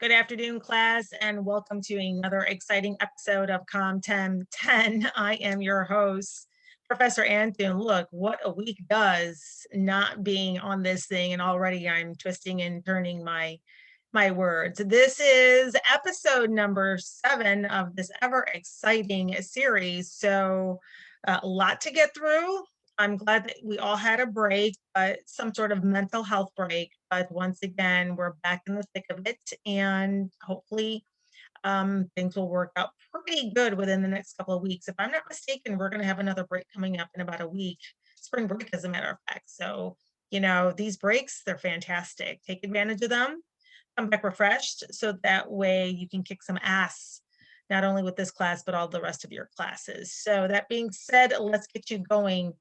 Good afternoon, class, and welcome to another exciting episode of COM 10. I am your host, Professor Anthony. Look, what a week does not being on this thing, and already I'm twisting and turning my words. This is episode number 7 of this ever exciting series. So, a lot to get through. I'm glad that we all had a break, but some sort of mental health break. But once again, we're back in the thick of it, and hopefully, things will work out pretty good within the next couple of weeks. If I'm not mistaken, we're going to have another break coming up in about a week, spring break, as a matter of fact. So, these breaks, they're fantastic. Take advantage of them, come back refreshed, so that way you can kick some ass, not only with this class, but all the rest of your classes. So, that being said, let's get you going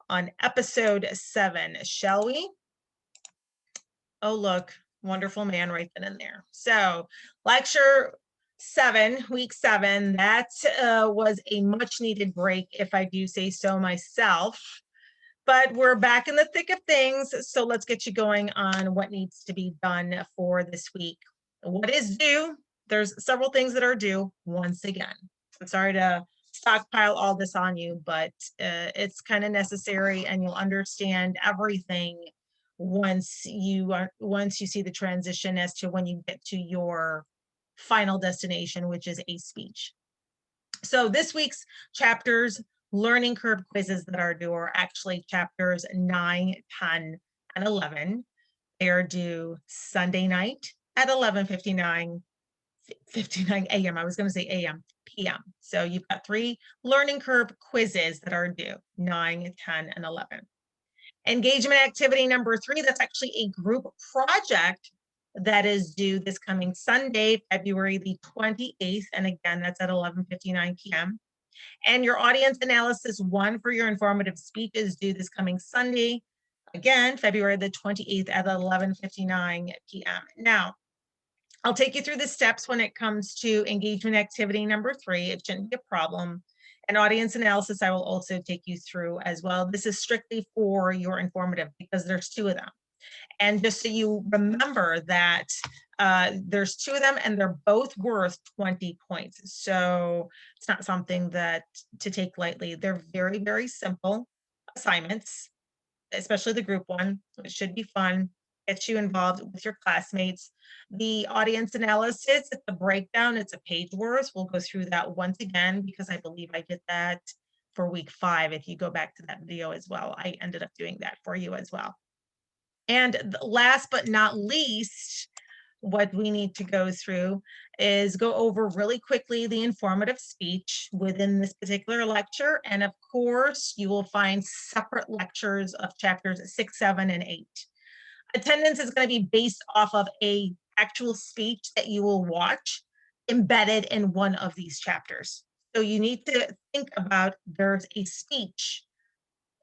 on episode 7, shall we? Oh, look, wonderful man right then and there. So, lecture 7, week 7, that was a much needed break, if I do say so myself. But we're back in the thick of things. So, let's get you going on what needs to be done for this week. What is due? There's several things that are due once again. I'm sorry to stockpile all this on you, but it's kind of necessary, and you'll understand everything once you see the transition as to when you get to your final destination, which is a speech. So this week's chapters, learning curve quizzes that are due, are actually chapters 9, 10, and 11. They are due Sunday night at 11:59 a.m. I was going to say a.m. p.m. So you've got 3 learning curve quizzes that are due 9, 10, and 11. Engagement activity number 3, that's actually a group project that is due this coming Sunday, February the 28th. And again, that's at 11:59 p.m. And your audience analysis 1 for your informative speech is due this coming Sunday, again, February the 28th at 11:59 p.m. Now, I'll take you through the steps when it comes to engagement activity number 3. It shouldn't be a problem. And audience analysis, I will also take you through as well. This is strictly for your informative because there's 2 of them. And just so you remember that there's 2 of them and they're both worth 20 points. So it's not something that to take lightly. They're very, very simple assignments, especially the group one. It should be fun, get you involved with your classmates. The audience analysis, it's a breakdown, it's a page worth. We'll go through that once again because I believe I did that for week 5. If you go back to that video as well, I ended up doing that for you as well. And last but not least, what we need to go through is go over really quickly the informative speech within this particular lecture. And of course, you will find separate lectures of chapters 6, 7, and 8. Attendance is going to be based off of a actual speech that you will watch embedded in one of these chapters. So you need to think about there's a speech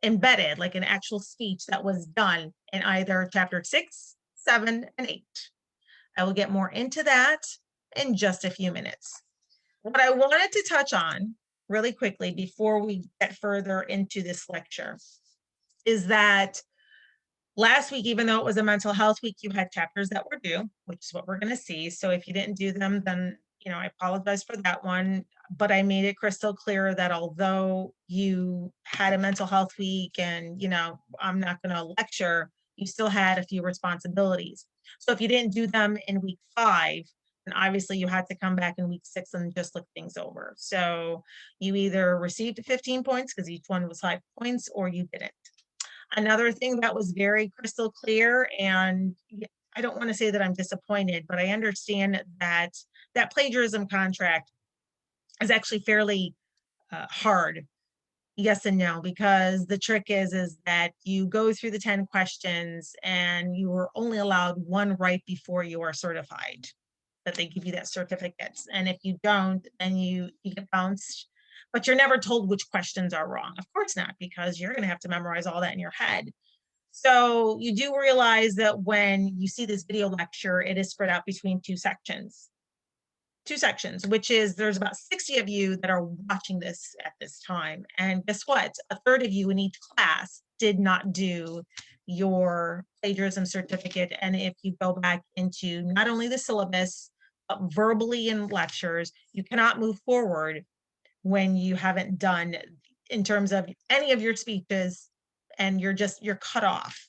embedded, like an actual speech that was done in either chapter 6, 7, and 8. I will get more into that in just a few minutes. What I wanted to touch on really quickly before we get further into this lecture is that last week, even though it was a mental health week, you had chapters that were due, which is what we're going to see. So if you didn't do them, then I apologize for that one. But I made it crystal clear that although you had a mental health week and I'm not going to lecture, you still had a few responsibilities. So if you didn't do them in week 5, then obviously you had to come back in week 6 and just look things over. So you either received 15 points because each one was 5 points, or you didn't. Another thing that was very crystal clear, and I don't want to say that I'm disappointed, but I understand that that plagiarism contract is actually fairly hard. Yes and no, because the trick is that you go through the 10 questions and you are only allowed 1 right before you are certified, that they give you that certificate. And if you don't, then you get bounced. But you're never told which questions are wrong. Of course not, because you're going to have to memorize all that in your head. So you do realize that when you see this video lecture, it is spread out between 2 sections. 2 sections, which is there's about 60 of you that are watching this at this time. And guess what? A third of you in each class did not do your plagiarism certificate. And if you go back into not only the syllabus, verbally in lectures. You cannot move forward when you haven't done in terms of any of your speeches and you're cut off.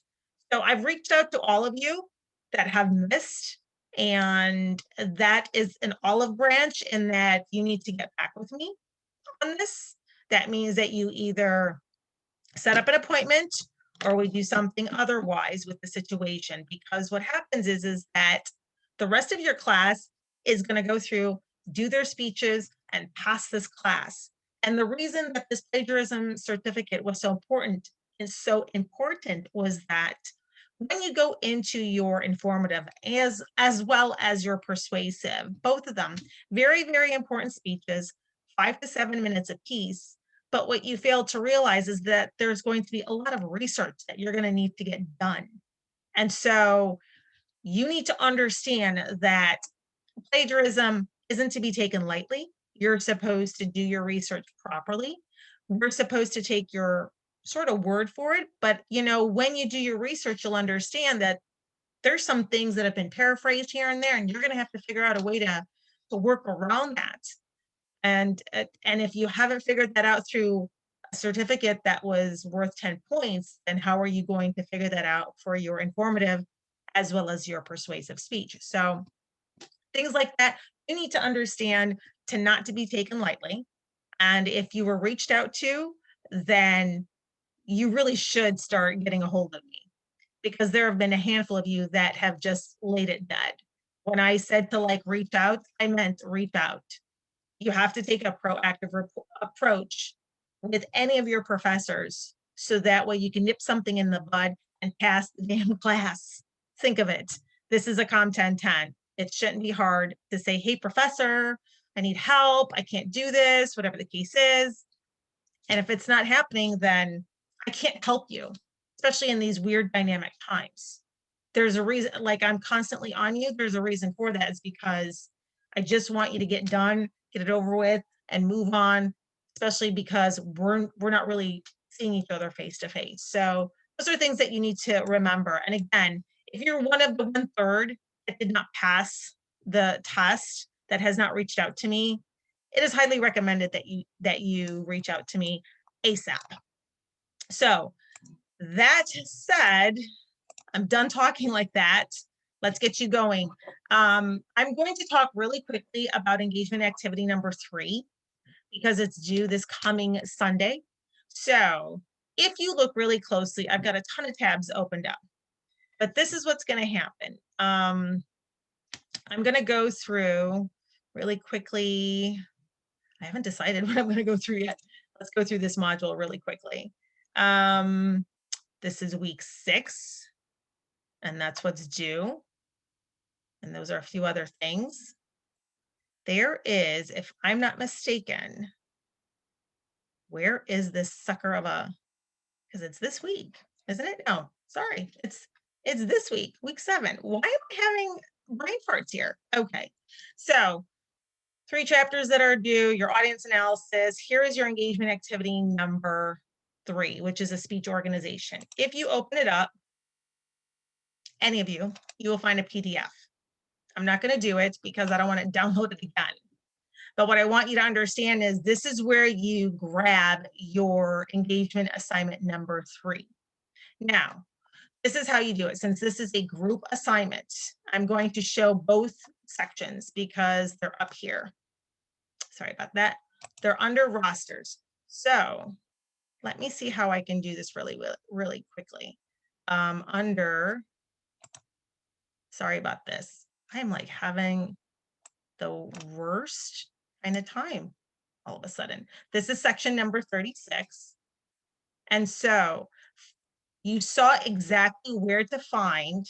So I've reached out to all of you that have missed, and that is an olive branch in that you need to get back with me on this. That means that you either set up an appointment or we do something otherwise with the situation, because what happens is that the rest of your class is going to go through, do their speeches, and pass this class. And the reason that this plagiarism certificate was so important was that when you go into your informative as well as your persuasive, both of them, very, very important speeches, 5 to 7 minutes apiece. But what you fail to realize is that there's going to be a lot of research that you're going to need to get done. And so you need to understand that plagiarism isn't to be taken lightly. You're supposed to do your research properly. We're supposed to take your sort of word for it. But, when you do your research, you'll understand that there's some things that have been paraphrased here and there, and you're going to have to figure out a way to work around that. And if you haven't figured that out through a certificate that was worth 10 points, then how are you going to figure that out for your informative as well as your persuasive speech? So things like that, you need to understand to not to be taken lightly. And if you were reached out to, then you really should start getting a hold of me, because there have been a handful of you that have just laid it dead. When I said to reach out, I meant reach out. You have to take a proactive approach with any of your professors, so that way you can nip something in the bud and pass the damn class. Think of it. This is a Com 1010. It shouldn't be hard to say, hey, professor, I need help. I can't do this, whatever the case is. And if it's not happening, then I can't help you, especially in these weird dynamic times. There's a reason, I'm constantly on you. There's a reason for that. It's because I just want you to get done, get it over with, and move on, especially because we're not really seeing each other face to face. So those are things that you need to remember. And again, if you're one of the 1/3 that did not pass the test, that has not reached out to me, it is highly recommended that you reach out to me ASAP. So that said, I'm done talking like that. Let's get you going. I'm going to talk really quickly about engagement activity number 3, because it's due this coming Sunday. So if you look really closely, I've got a ton of tabs opened up, but this is what's going to happen. I'm going to go through really quickly. I haven't decided what I'm going to go through yet. Let's go through this module really quickly. This is week 6, and that's what's due. And those are a few other things. There is, if I'm not mistaken, where is this sucker of a, because it's this week, isn't it? No, sorry, it's this week, week 7. Why am I having brain farts here? Okay, so 3 chapters that are due, your audience analysis. Here is your engagement activity number 3, which is a speech organization. If you open it up, any of you will find a PDF. I'm not going to do it because I don't want to download it again. But what I want you to understand is this is where you grab your engagement assignment number 3. Now, this is how you do it. Since this is a group assignment, I'm going to show both sections because they're up here. Sorry about that. They're under rosters. So let me see how I can do this really, really quickly. Sorry about this. I'm having the worst kind of time all of a sudden. This is section number 36. And so you saw exactly where to find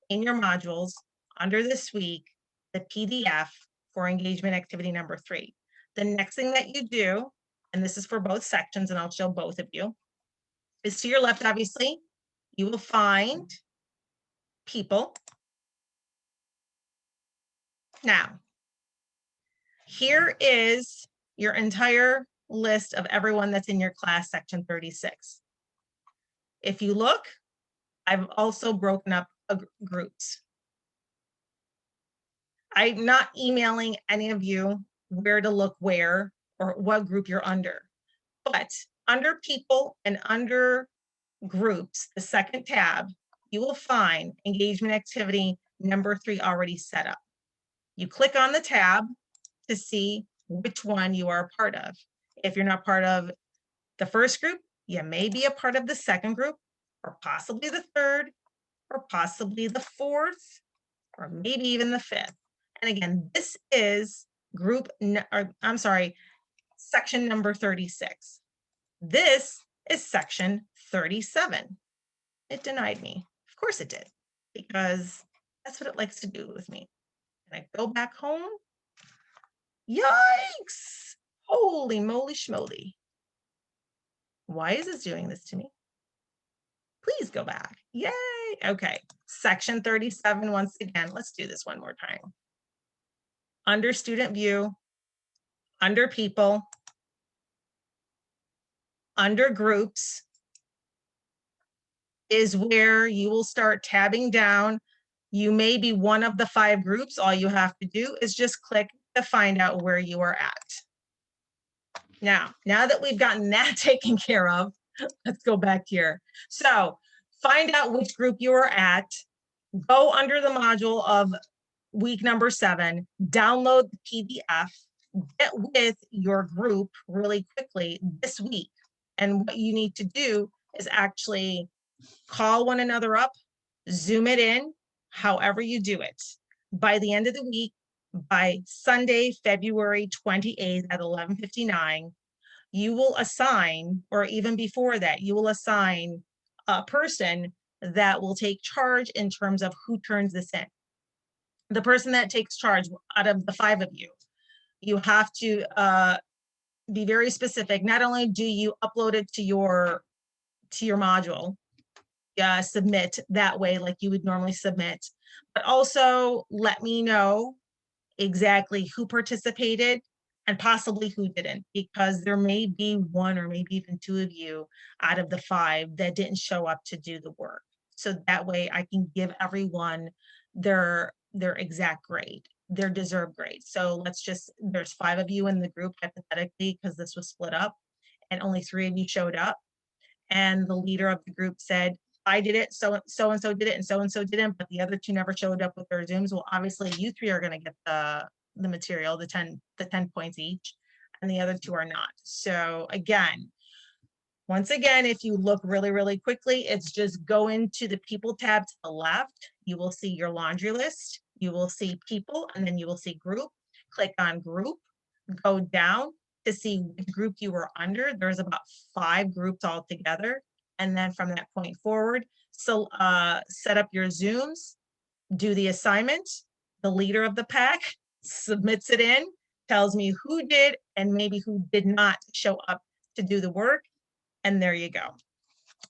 in your modules under this week the PDF for engagement activity number 3. The next thing that you do, and this is for both sections, and I'll show both of you, is to your left, obviously, you will find people. Now, here is your entire list of everyone that's in your class, section 36. If you look, I've also broken up groups. I'm not emailing any of you where to look where or what group you're under. But under people and under groups, the second tab, you will find engagement activity number 3 already set up. You click on the tab to see which one you are a part of. If you're not part of the first group, you may be a part of the second group, or possibly the third, or possibly the fourth, or maybe even the fifth. And again, this is section number 36. This is section 37. It denied me. Of course it did, because that's what it likes to do with me. And I go back home. Yikes! Holy moly schmoly. Why is this doing this to me? Please go back. Yay! Okay, section 37 once again. Let's do this one more time. Under student view, under people, under groups is where you will start tabbing down. You may be one of the 5 groups. All you have to do is just click to find out where you are at. Now that we've gotten that taken care of, let's go back here. So find out which group you are at, go under the module of week number 7, download the PDF, get with your group really quickly this week. And what you need to do is actually call one another up, Zoom it in, however you do it. By the end of the week, by Sunday, February 28th at 11:59, you will assign, or even before that, you will assign a person that will take charge in terms of who turns this in. The person that takes charge out of the 5 of you, you have to be very specific. Not only do you upload it to your module, submit that way like you would normally submit, but also let me know exactly who participated and possibly who didn't, because there may be 1 or maybe even 2 of you out of the 5 that didn't show up to do the work. So that way I can give everyone their exact grade, their deserved grade. So there's 5 of you in the group hypothetically, because this was split up, and only 3 of you showed up. And the leader of the group said, I did it, so and so did it, and so didn't, but the other 2 never showed up with their Zooms. Well, obviously you 3 are going to get the material, the 10 points each, and the other 2 are not. So again, once again, if you look really, really quickly, it's just go into the people tab to the left. You will see your laundry list. You will see people, and then you will see group. Click on group, go down to see which group you were under. There's about 5 groups all together. And then from that point forward, so set up your Zooms, do the assignment. The leader of the pack submits it in, tells me who did and maybe who did not show up to do the work. And there you go.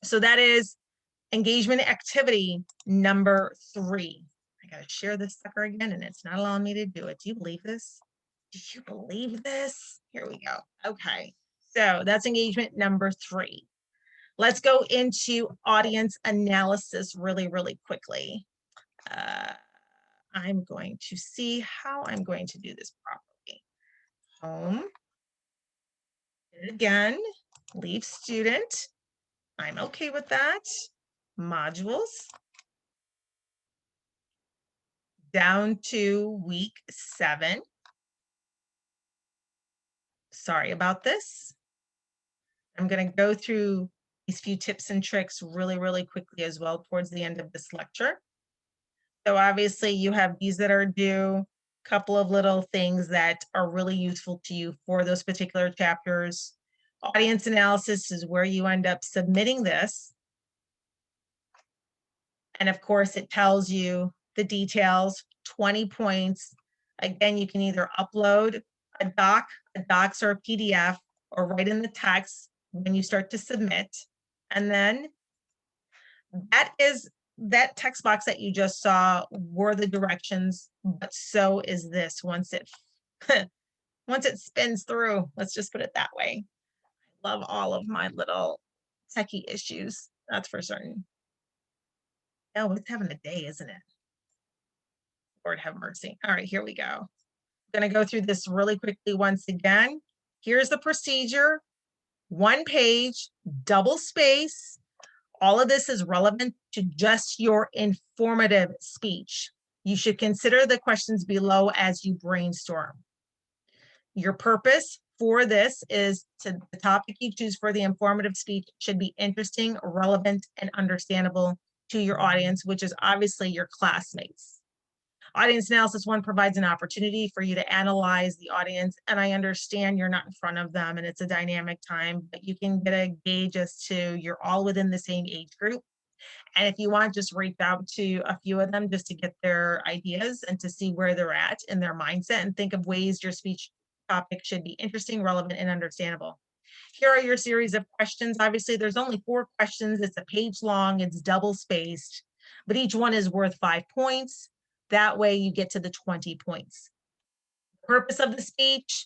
So that is engagement activity number 3. I gotta share this sucker again, and it's not allowing me to do it. Do you believe this? Do you believe this? Here we go. Okay, so that's engagement number 3. Let's go into audience analysis really, really quickly. I'm going to see how I'm going to do this properly. Home. Again, leave student. I'm okay with that. Modules. Down to week 7. Sorry about this. I'm going to go through these few tips and tricks really, really quickly as well towards the end of this lecture. So obviously you have these that are due, a couple of little things that are really useful to you for those particular chapters. Audience analysis is where you end up submitting this. And of course, it tells you the details, 20 points. Again, you can either upload a docs or a PDF, or write in the text when you start to submit. And then that text box that you just saw were the directions, but so is this once it once it spins through. Let's just put it that way. I love all of my little techie issues, that's for certain. Oh, it's having a day, isn't it? Lord have mercy. All right, here we go. I'm going to go through this really quickly once again. Here's the procedure. 1 page, double space. All of this is relevant to just your informative speech. You should consider the questions below as you brainstorm. Your purpose for this is the topic you choose for the informative speech should be interesting, relevant, and understandable to your audience, which is obviously your classmates. Audience analysis 1 provides an opportunity for you to analyze the audience, and I understand you're not in front of them and it's a dynamic time, but you can get a gauge as to you're all within the same age group. And if you want, just reach out to a few of them just to get their ideas and to see where they're at in their mindset and think of ways your speech topic should be interesting, relevant, and understandable. Here are your series of questions. Obviously, there's only 4 questions. It's a page long, it's double spaced, but each one is worth 5 points. That way you get to the 20 points. Purpose of the speech,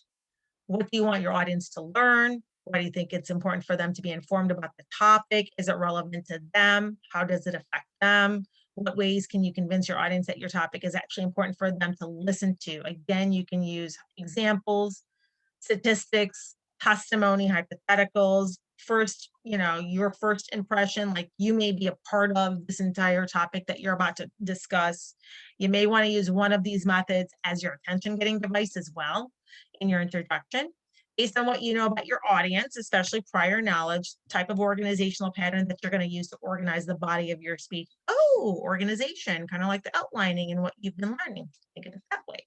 what do you want your audience to learn? Why do you think it's important for them to be informed about the topic? Is it relevant to them? How does it affect them? What ways can you convince your audience that your topic is actually important for them to listen to? Again, you can use examples, statistics, testimony, hypotheticals, first, your first impression, like you may be a part of this entire topic that you're about to discuss. You may want to use one of these methods as your attention getting device as well in your introduction. Based on what you know about your audience, especially prior knowledge, type of organizational pattern that you're going to use to organize the body of your speech. Oh, organization, kind of like the outlining and what you've been learning. Think of it that way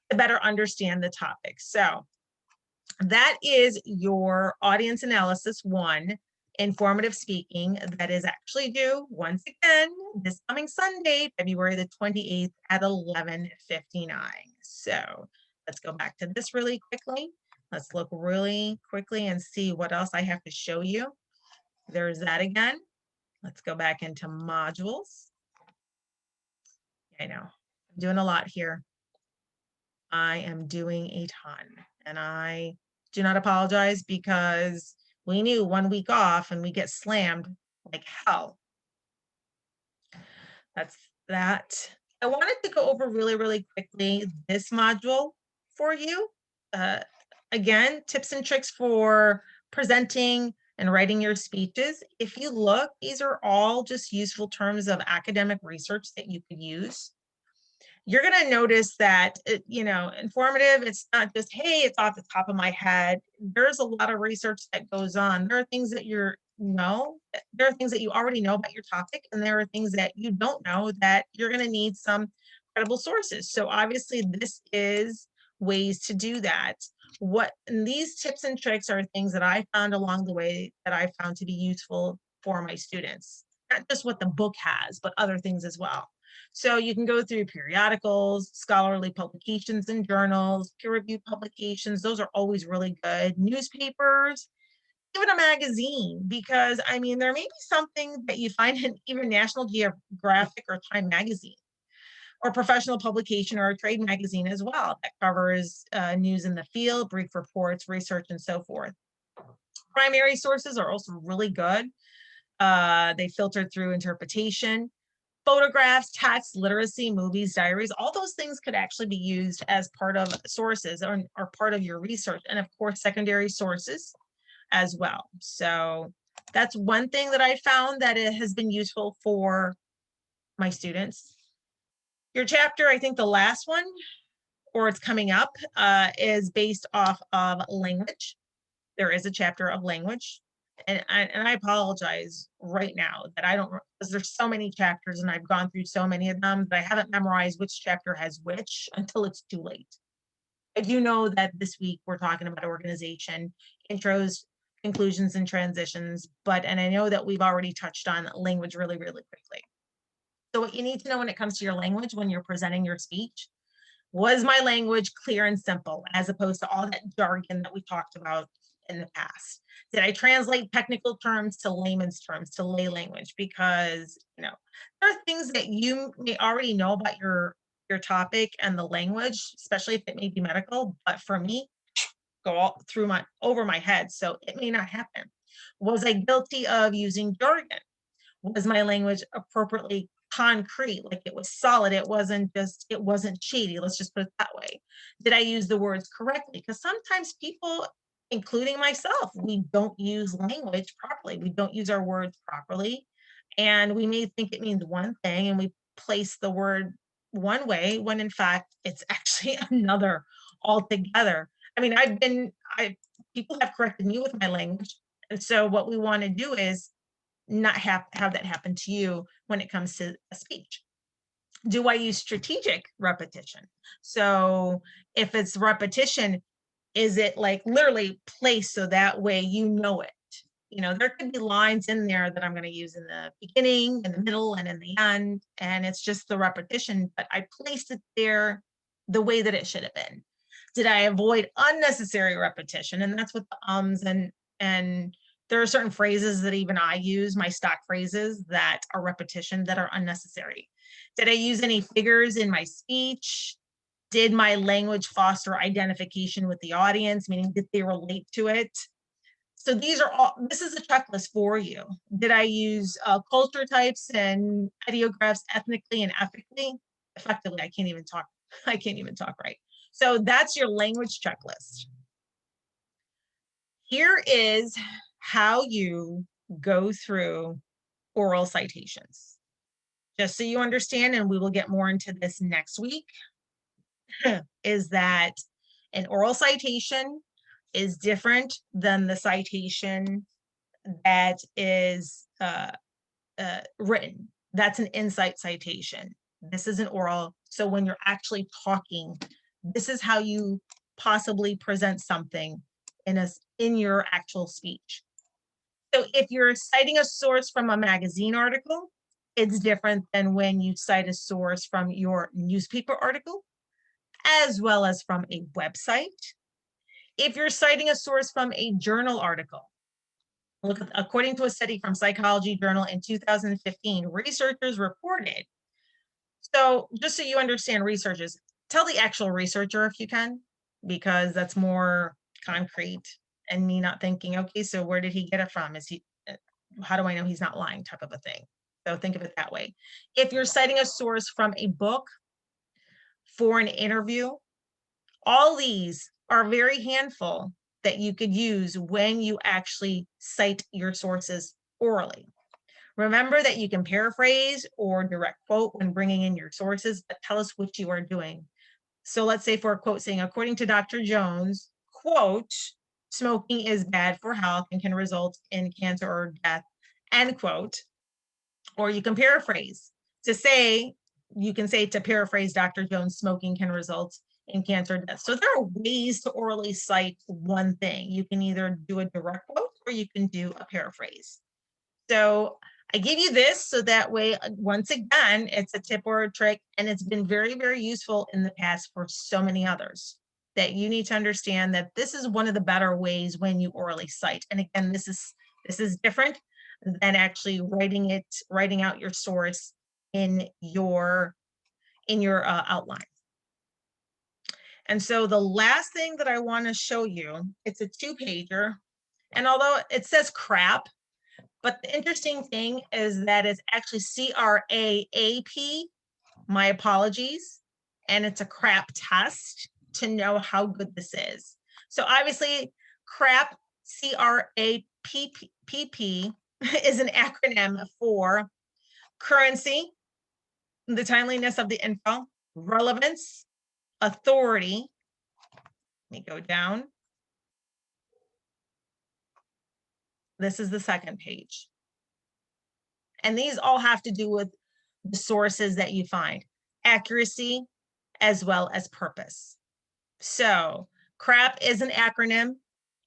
to better understand the topic. So that is your audience analysis 1, informative speaking, that is actually due once again this coming Sunday, February the 28th at 11:59. So let's go back to this really quickly. Let's look really quickly and see what else I have to show you. There's that again. Let's go back into modules. I know I'm doing a lot here. I am doing a ton, and I do not apologize because we knew 1 week off and we get slammed like hell. That's that. I wanted to go over really, really quickly this module for you. Again, tips and tricks for presenting and writing your speeches. If you look, these are all just useful terms of academic research that you could use. You're going to notice that, informative, it's not just, hey, it's off the top of my head. There's a lot of research that goes on. There are things that there are things that you already know about your topic, and there are things that you don't know that you're going to need some credible sources. So obviously this is ways to do that. And these tips and tricks are things that I found along the way that I found to be useful for my students, not just what the book has, but other things as well. So you can go through periodicals, scholarly publications and journals, peer-reviewed publications. Those are always really good. Newspapers, even a magazine, because there may be something that you find in even National Geographic or Time magazine, or professional publication or a trade magazine as well that covers news in the field, brief reports, research, and so forth. Primary sources are also really good. They filter through interpretation. Photographs, text, literacy, movies, diaries, all those things could actually be used as part of sources or part of your research. And of course, secondary sources as well. So that's one thing that I found that it has been useful for my students. Your chapter, I think the last one, or it's coming up, is based off of language. There is a chapter of language. And I apologize right now that I don't, because there's so many chapters and I've gone through so many of them that I haven't memorized which chapter has which until it's too late. I do know that this week we're talking about organization, intros, conclusions, and transitions, and I know that we've already touched on language really, really quickly. So what you need to know when it comes to your language, when you're presenting your speech, was my language clear and simple, as opposed to all that jargon that we talked about in the past? Did I translate technical terms to layman's terms, to lay language? Because, there are things that you may already know about your topic and the language, especially if it may be medical, but for me, go all through over my head. So it may not happen. Was I guilty of using jargon? Was my language appropriately concrete, like it was solid. It wasn't shady. Let's just put it that way. Did I use the words correctly? Because sometimes people, including myself, we don't use language properly. We don't use our words properly. And we may think it means one thing and we place the word one way when in fact it's actually another altogether. I mean, I people have corrected me with my language. And so what we want to do is not have that happen to you when it comes to a speech. Do I use strategic repetition? So if it's repetition, is it like literally placed so that way you know it? You know, there could be lines in there that I'm going to use in the beginning, in the middle, and in the end, and it's just the repetition, but I placed it there the way that it should have been. Did I avoid unnecessary repetition? And that's what the ums and there are certain phrases that even I use, my stock phrases that are repetition that are unnecessary. Did I use any figures in my speech? Did my language foster identification with the audience, meaning did they relate to it? So this is a checklist for you. Did I use culture types and ideographs ethnically and ethically? Effectively, I can't even talk. I can't even talk right. So that's your language checklist. Here is how you go through oral citations. Just so you understand, and we will get more into this next week, is that an oral citation is different than the citation that is written. That's an insight citation. This is an oral. So when you're actually talking, this is how you possibly present something in your actual speech. So if you're citing a source from a magazine article, it's different than when you cite a source from your newspaper article, as well as from a website. If you're citing a source from a journal article, according to a study from Psychology Journal in 2015, researchers reported. So just so you understand researchers, tell the actual researcher if you can, because that's more concrete and me not thinking, okay, so where did he get it from? How do I know he's not lying type of a thing? So think of it that way. If you're citing a source from a book for an interview, all these are very handful that you could use when you actually cite your sources orally. Remember that you can paraphrase or direct quote when bringing in your sources, but tell us what you are doing. So let's say for a quote saying, according to Dr. Jones, quote, smoking is bad for health and can result in cancer or death, end quote. Or you can paraphrase you can say to paraphrase Dr. Jones, smoking can result in cancer death. So there are ways to orally cite one thing. You can either do a direct quote or you can do a paraphrase. So I give you this so that way, once again, it's a tip or a trick, and it's been very, very useful in the past for so many others that you need to understand that this is one of the better ways when you orally cite. And again, this is different than actually writing out your source in your outline. And so the last thing that I want to show you, it's a 2-pager, and although it says crap, but the interesting thing is that it's actually CRAAP, my apologies, and it's a crap test to know how good this is. So obviously, crap, CRAPP, is an acronym for currency, the timeliness of the info, relevance, authority. Let me go down. This is the second page. And these all have to do with the sources that you find, accuracy, as well as purpose. So CRAP is an acronym.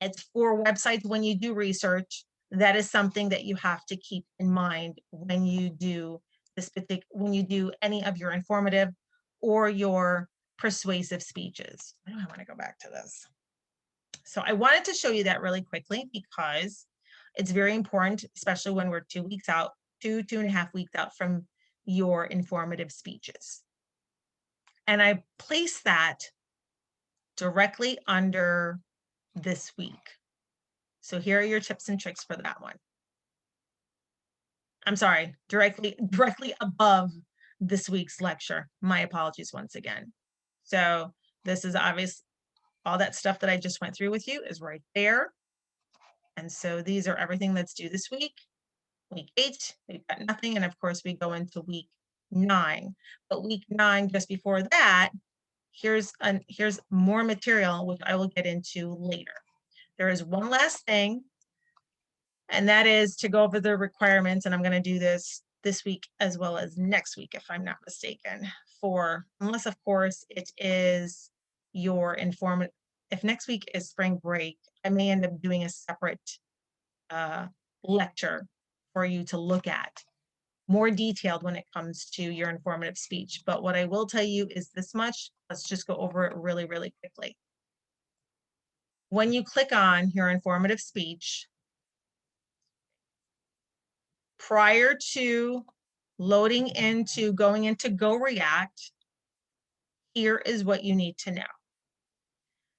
It's for websites when you do research. That is something that you have to keep in mind when you do any of your informative or your persuasive speeches. I want to go back to this. So I wanted to show you that really quickly because it's very important, especially when we're 2 weeks out, 2.5 weeks out from your informative speeches. And I place that directly under this week. So here are your tips and tricks for that one. I'm sorry, directly above this week's lecture. My apologies once again. So this is obvious, all that stuff that I just went through with you is right there. And so these are everything that's due this week. Week 8, we've got nothing. And of course, we go into week 9. But week 9, just before that, here's more material, which I will get into later. There is one last thing, and that is to go over the requirements. And I'm going to do this week as well as next week, if I'm not mistaken, unless of course it is your informative. If next week is spring break, I may end up doing a separate lecture for you to look at, more detailed when it comes to your informative speech. But what I will tell you is this much. Let's just go over it really, really quickly. When you click on your informative speech, prior to going into Go React, here is what you need to know.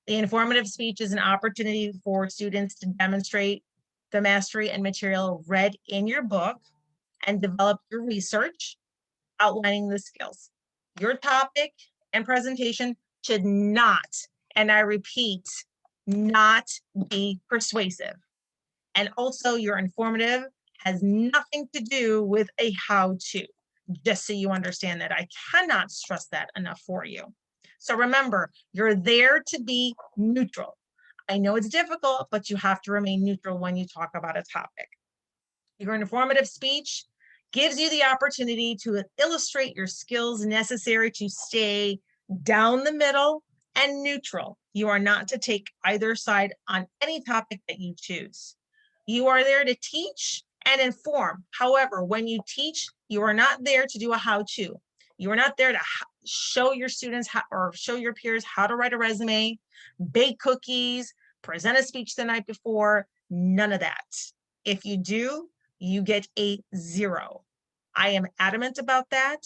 The informative speech is an opportunity for students to demonstrate the mastery and material read in your book and develop your research, outlining the skills. Your topic and presentation should not, and I repeat, not be persuasive. And also your informative has nothing to do with a how-to, just so you understand that. I cannot stress that enough for you. So remember, you're there to be neutral. I know it's difficult, but you have to remain neutral when you talk about a topic. Your informative speech gives you the opportunity to illustrate your skills necessary to stay down the middle and neutral. You are not to take either side on any topic that you choose. You are there to teach and inform. However, when you teach, you are not there to do a how-to. You are not there to show your students or show your peers how to write a resume, bake cookies, present a speech the night before. None of that. If you do, you get a 0. I am adamant about that.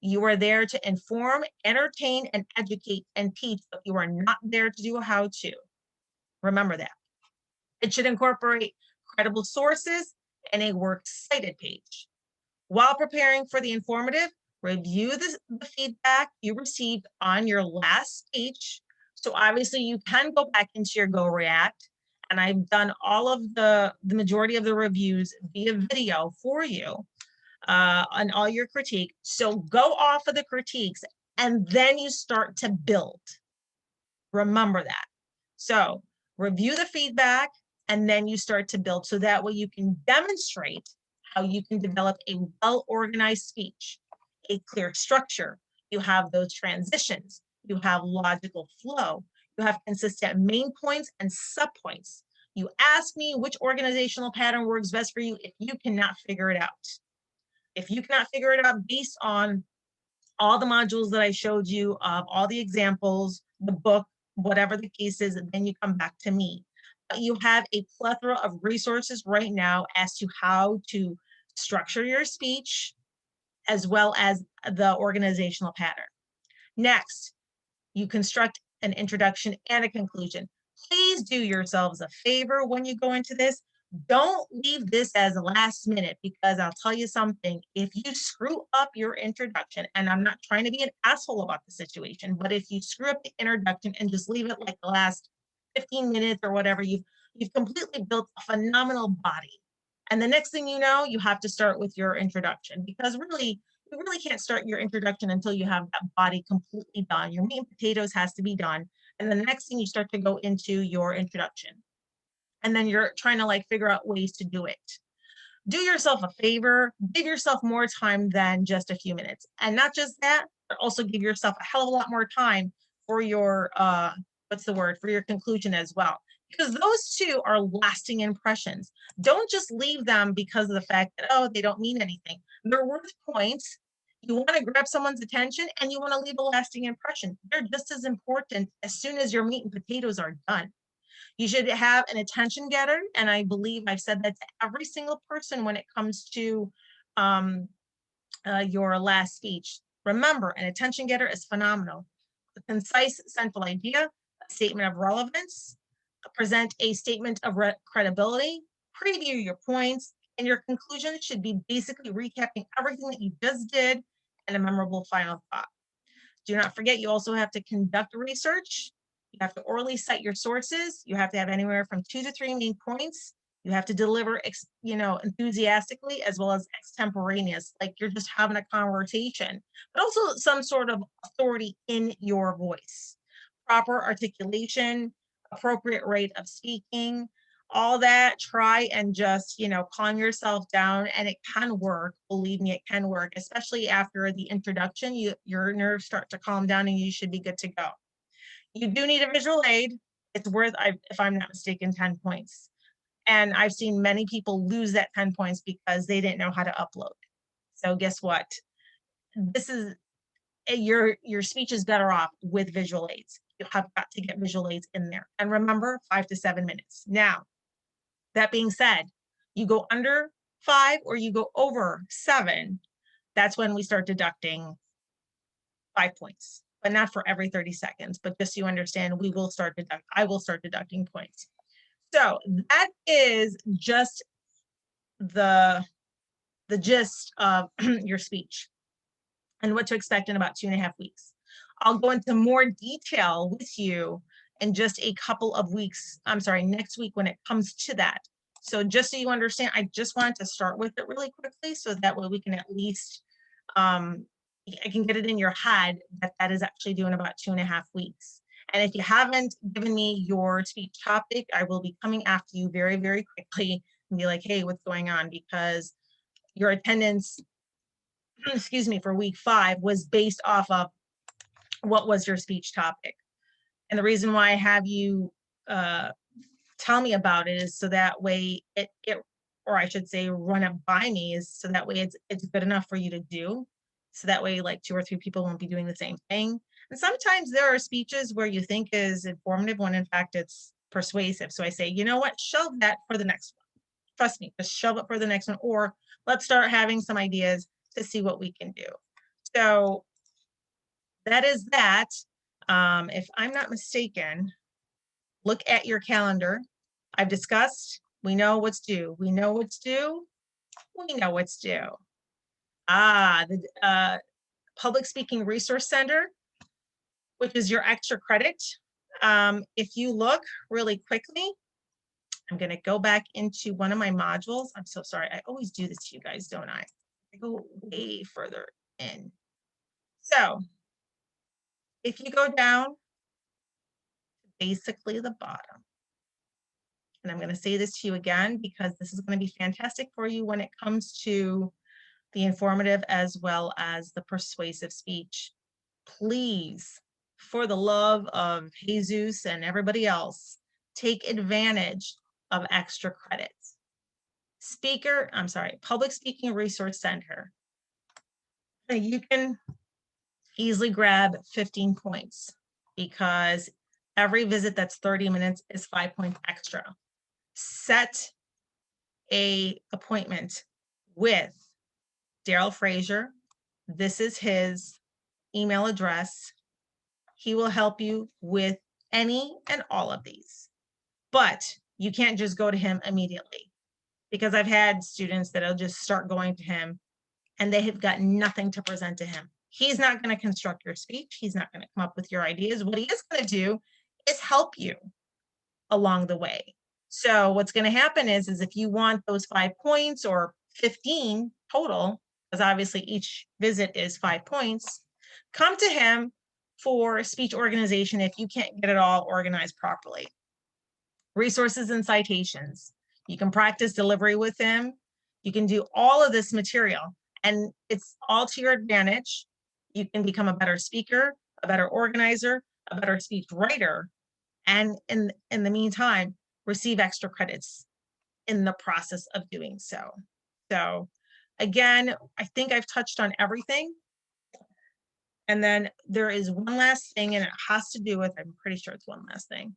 You are there to inform, entertain, and educate and teach, but you are not there to do a how-to. Remember that. It should incorporate credible sources and a works cited page. While preparing for the informative, review the feedback you received on your last speech. So obviously you can go back into your Go React, and I've done all of the majority of the reviews via video for you on all your critique. So go off of the critiques and then you start to build. Remember that. So review the feedback and then you start to build, so that way you can demonstrate how you can develop a well-organized speech, a clear structure. You have those transitions, you have logical flow, you have consistent main points and subpoints. You ask me which organizational pattern works best for you if you cannot figure it out. If you cannot figure it out based on all the modules that I showed you, of all the examples, the book, whatever the case is, then you come back to me. But you have a plethora of resources right now as to how to structure your speech, as well as the organizational pattern. Next, you construct an introduction and a conclusion. Please do yourselves a favor when you go into this. Don't leave this as a last minute, because I'll tell you something, if you screw up your introduction, and I'm not trying to be an asshole about the situation, but if you screw up the introduction and just leave it like the last 15 minutes or whatever, you've completely built a phenomenal body. And the next thing you know, you have to start with your introduction, because really, you really can't start your introduction until you have that body completely done. Your meat and potatoes has to be done. And then the next thing, you start to go into your introduction. And then you're trying to like figure out ways to do it. Do yourself a favor, give yourself more time than just a few minutes. And not just that, but also give yourself a hell of a lot more time for your, for your conclusion as well. Because those two are lasting impressions. Don't just leave them because of the fact that, oh, they don't mean anything. They're worth points. You want to grab someone's attention and you want to leave a lasting impression. They're just as important as soon as your meat and potatoes are done. You should have an attention getter, and I believe I've said that to every single person when it comes to your last speech. Remember, an attention getter is phenomenal. A concise central idea, a statement of relevance, present a statement of credibility, preview your points, And your conclusion should be basically recapping everything that you just did and a memorable final thought. Do not forget, you also have to conduct research. You have to orally cite your sources. You have to have anywhere from 2 to 3 main points. You have to deliver, enthusiastically as well as extemporaneous, like you're just having a conversation, but also some sort of authority in your voice. Proper articulation, appropriate rate of speaking, all that, try and just, calm yourself down, and it can work. Believe me, it can work, especially after the introduction. Your nerves start to calm down and you should be good to go. You do need a visual aid. It's worth, if I'm not mistaken, 10 points. And I've seen many people lose that 10 points because they didn't know how to upload. So guess what? This is your speech is better off with visual aids. You have got to get visual aids in there. And remember, 5 to 7 minutes. Now, that being said, you go under 5 or you go over 7, that's when we start deducting 5 points, but not for every 30 seconds. But just so you understand, I will start deducting points. So that is just the gist of your speech and what to expect in about 2.5 weeks. I'll go into more detail with you in just a couple of weeks. I'm sorry, next week when it comes to that. So just so you understand, I just wanted to start with it really quickly so that way we can at least, I can get it in your head that is actually doing about 2.5 weeks. And if you haven't given me your speech topic, I will be coming after you very, very quickly and be like, hey, what's going on? Because your attendance, excuse me, for week 5 was based off of what was your speech topic. And the reason why I have you tell me about it is so that way or I should say run it by me, is so that way it's good enough for you to do. So that way like 2 or 3 people won't be doing the same thing. And sometimes there are speeches where you think is informative when in fact it's persuasive. So I say, you know what, shelve that for the next one. Trust me, just shove it for the next one, or let's start having some ideas to see what we can do. So that is that. If I'm not mistaken, look at your calendar. I've discussed, we know what's due. We know what's due. We know what's due. The Public Speaking Resource Center, which is your extra credit. If you look really quickly, I'm going to go back into one of my modules. I'm so sorry. I always do this to you guys, don't I? I go way further in. So if you go down to basically the bottom, and I'm going to say this to you again because this is going to be fantastic for you when it comes to the informative as well as the persuasive speech. Please, for the love of Jesus and everybody else, take advantage of extra credits. Public Speaking Resource Center. You can easily grab 15 points because every visit that's 30 minutes is 5 points extra. Set a appointment with Daryl Frazier. This is his email address. He will help you with any and all of these, but you can't just go to him immediately, because I've had students that'll just start going to him and they have got nothing to present to him. He's not going to construct your speech. He's not going to come up with your ideas. What he is going to do is help you along the way. So what's going to happen is if you want those 5 points or 15 total, because obviously each visit is 5 points, come to him for speech organization if you can't get it all organized properly. Resources and citations. You can practice delivery with him. You can do all of this material, and it's all to your advantage. You can become a better speaker, a better organizer, a better speech writer, and in the meantime, receive extra credits in the process of doing so. So again, I think I've touched on everything. And then there is one last thing, and it has to do with, I'm pretty sure it's one last thing.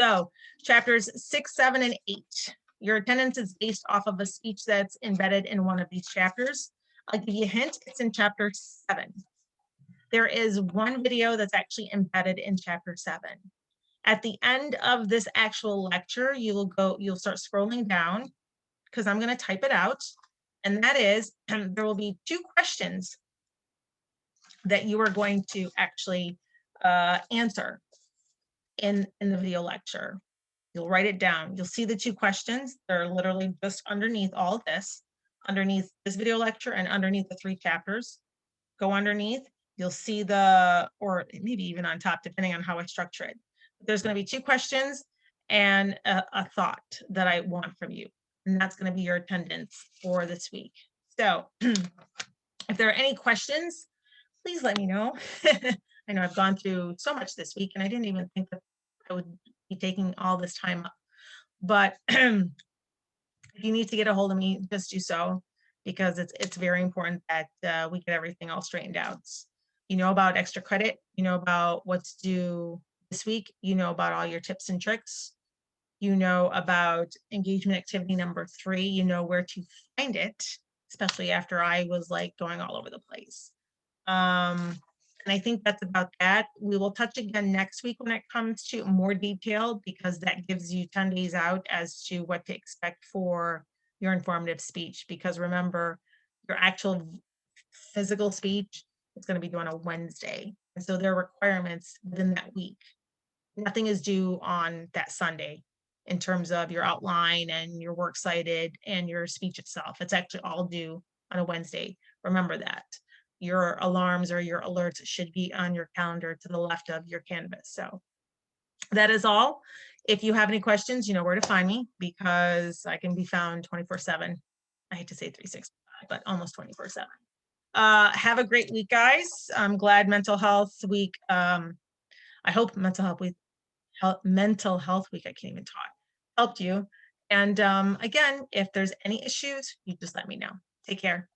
So chapters 6, 7, and 8. Your attendance is based off of a speech that's embedded in one of these chapters. I'll give you a hint, it's in chapter 7. There is one video that's actually embedded in chapter 7. At the end of this actual lecture, you'll start scrolling down, because I'm going to type it out. And that is, there will be 2 questions that you are going to actually answer in the video lecture. You'll write it down. You'll see the 2 questions. They're literally just underneath all of this, underneath this video lecture and underneath the 3 chapters. Go underneath, you'll see or maybe even on top, depending on how I structure it. There's going to be 2 questions and a thought that I want from you. And that's going to be your attendance for this week. So if there are any questions, please let me know. I know I've gone through so much this week and I didn't even think that I would be taking all this time up. But if you need to get a hold of me, just do so, because it's very important that we get everything all straightened out. You know about extra credit, you know about what's due this week, you know about all your tips and tricks, you know about engagement activity number 3, you know where to find it, especially after I was like going all over the place. And I think that's about that. We will touch again next week when it comes to more detail, because that gives you 10 days out as to what to expect for your informative speech. Because remember, your actual physical speech is going to be due on a Wednesday. And so there are requirements within that week. Nothing is due on that Sunday in terms of your outline and your works cited and your speech itself. It's actually all due on a Wednesday. Remember that. Your alarms or your alerts should be on your calendar to the left of your Canvas. So that is all. If you have any questions, you know where to find me, because I can be found 24/7. I hate to say 365, but almost 24/7. Have a great week, guys. I'm glad Mental Health Week. I hope Mental Health Week, I can't even talk, helped you. And again, if there's any issues, you just let me know. Take care.